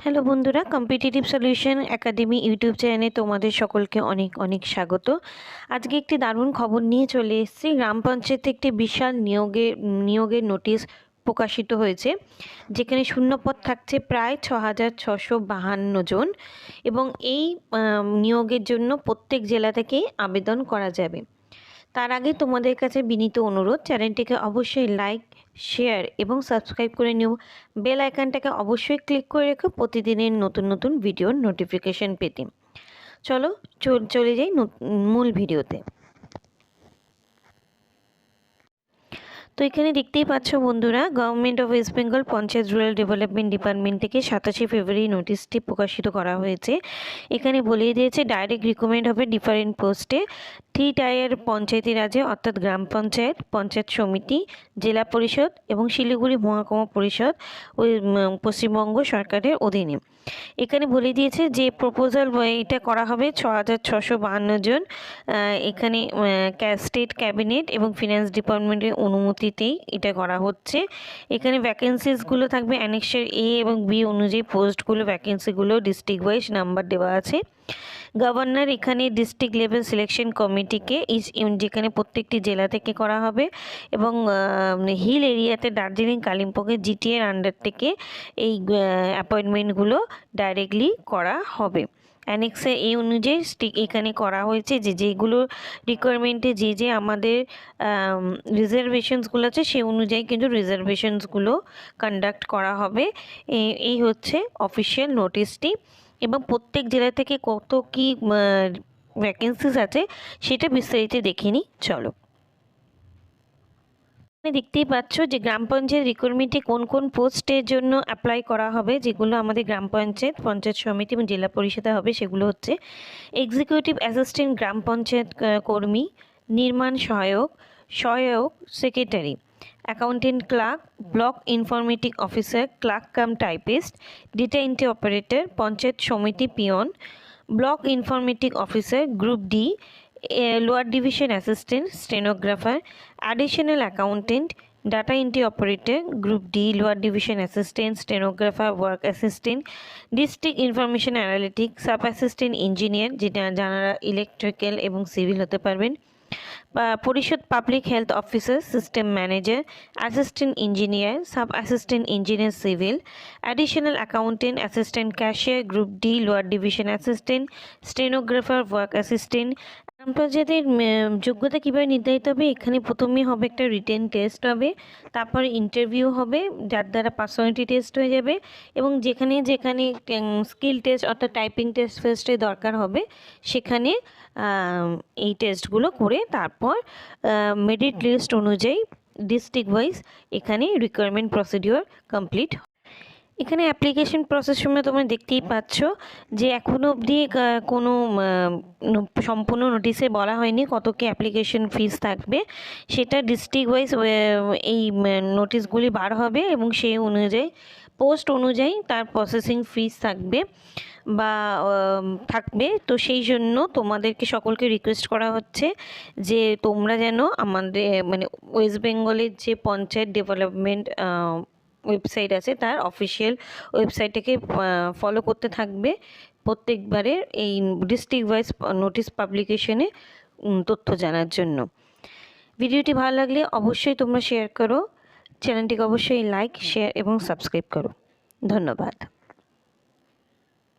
Hello বন্ধুরা, competitive solution academy YouTube চ্যানেলে তোমাদের সকলকে অনেক অনেক স্বাগত। আজকে একটি দারুণ খবর নিয়ে চলে এসেছি। গ্রাম পঞ্চায়েতে একটি বিশাল নিয়োগের নোটিশ প্রকাশিত হয়েছে, যেখানে শূন্যপদ থাকছে প্রায় 6,652 জন এবং এই নিয়োগের জন্য প্রত্যেক জেলা থেকেই আবেদন করা যাবে। তার আগে তোমাদের কাছে বিনীত অনুরোধ, চ্যানেলটিকে অবশ্যই লাইক, শেয়ার এবং সাবস্ক্রাইব করে নিও। বেল আইকনটাকে অবশ্যই ক্লিক করে রেখো প্রতিদিনের নতুন নতুন ভিডিওর নোটিফিকেশন পেতে। চলো চলে যাই মূল ভিডিওতে। তো এখানে দেখতেই পাচ্ছ বন্ধুরা, government of West Bengal panchayat rural development department থেকে 27 ফেব্রুয়ারি নোটিশটি প্রকাশিত করা হয়েছে। এখানে বলেই দিয়েছে ডাইরেক্ট রিক্রুটমেন্ট হবে ডিফারেন্ট পোস্টে 3 টায়ার পঞ্চায়েতি রাজে, অর্থাৎ গ্রাম পঞ্চায়েত, পঞ্চায়েত সমিতি, জেলা পরিষদ এবং শিলিগুড়ি মহকুমা পরিষদ ওই পশ্চিমবঙ্গ সরকারের অধীনে। এখানে বলে দিয়েছে যে প্রপোজাল এটা করা হবে 6,652 জন। এখানে স্টেট ক্যাবিনেট এবং ফিনান্স ডিপার্টমেন্টের অনুমতিতেই এটা করা হচ্ছে। এখানে ভ্যাকেন্সিসগুলো থাকবে অ্যানেক্সার এ এবং বি অনুযায়ী পোস্টগুলো, ভ্যাকেন্সিগুলো ডিস্ট্রিক্ট ওয়াইজ নাম্বার দেওয়া আছে। গভর্নর এখানে ডিস্ট্রিক্ট লেভেল সিলেকশন কমিটিকে যেখানে প্রত্যেকটি জেলা থেকে করা হবে এবং হিল এরিয়াতে দার্জিলিং, কালিম্পংয়ে জিটিএর আন্ডার থেকে এই অ্যাপয়েন্টমেন্টগুলো ডাইরেক্টলি করা হবে। অ্যানেক্সে এই অনুযায়ী এখানে করা হয়েছে যেগুলো রিকোয়ারমেন্টে যে আমাদের রিজার্ভেশনসগুলো আছে সেই অনুযায়ী কিন্তু রিজার্ভেশনসগুলো কন্ডাক্ট করা হবে। এই হচ্ছে অফিসিয়াল নোটিশটি এবং প্রত্যেক জেলা থেকে কত কি ভ্যাকেন্সিস আছে সেটা বিস্তারিত দেখে নিই। চলো, দেখতেই পাচ্ছ যে গ্রাম পঞ্চায়েত রিক্রুটমেন্টে কোন কোন পোস্টের জন্য অ্যাপ্লাই করা হবে, যেগুলো আমাদের গ্রাম পঞ্চায়েত, পঞ্চায়েত সমিতি এবং জেলা পরিষদে হবে। সেগুলো হচ্ছে এক্সিকিউটিভ অ্যাসিস্ট্যান্ট গ্রাম পঞ্চায়েত কর্মী, নির্মাণ সহায়ক, সহায়ক secretary, accountant clerk, block informatic officer, clerk cum typist, data entry operator, panchayat samiti peon, block informatic officer group D, lower division assistant stenographer, additional accountant, data entry operator group D, lower division assistant stenographer, work assistant, district information analytic, sub assistant engineer, যারা electrical এবং civil হতে পারবেন, পরিষদ public health officer, system manager, assistant engineer, sub assistant engineer civil, additional accountant, assistant cashier group D, lower division assistant stenographer, work assistant. গ্রাম পঞ্চায়েতের যোগ্যতা কীভাবে নির্ধারিত হবে? এখানে প্রথমে হবে একটা রিটেন টেস্ট হবে, তারপর ইন্টারভিউ হবে যার দ্বারা পার্সোনালিটি টেস্ট হয়ে যাবে এবং যেখানে যেখানে স্কিল টেস্ট অর্থাৎ টাইপিং টেস্ট ফার্স্টে দরকার হবে সেখানে এই টেস্টগুলো করে তারপর মেরিট লিস্ট অনুযায়ী ডিস্ট্রিক্ট ওয়াইজ এখানে রিকোয়ারমেন্ট প্রসিডিওর কমপ্লিট। এখানে অ্যাপ্লিকেশন প্রসেস সময় তোমরা দেখতেই পাচ্ছ যে এখনও অবধি কোনো সম্পূর্ণ নোটিশে বলা হয়নি কত কি অ্যাপ্লিকেশন ফিস থাকবে। সেটা ডিস্ট্রিক্ট ওয়াইজ এই নোটিশগুলি বার হবে এবং সেই অনুযায়ী পোস্ট অনুযায়ী তার প্রসেসিং ফিস থাকবে বা থাকবে। তো সেই জন্য তোমাদেরকে সকলকে রিকোয়েস্ট করা হচ্ছে যে তোমরা যেন আমাদের ওয়েস্ট বেঙ্গলের যে পঞ্চায়েত ডেভেলপমেন্ট ওয়েবসাইট আছে তার অফিসিয়াল ওয়েবসাইটটাকে ফলো করতে থাকবে প্রত্যেকবারের এই ডিস্ট্রিক্ট ওয়াইজ নোটিশ পাবলিকেশনে তথ্য জানার জন্য। ভিডিওটি ভালো লাগলে অবশ্যই তোমরা শেয়ার করো, চ্যানেলটিকে অবশ্যই লাইক, শেয়ার এবং সাবস্ক্রাইব করো। ধন্যবাদ।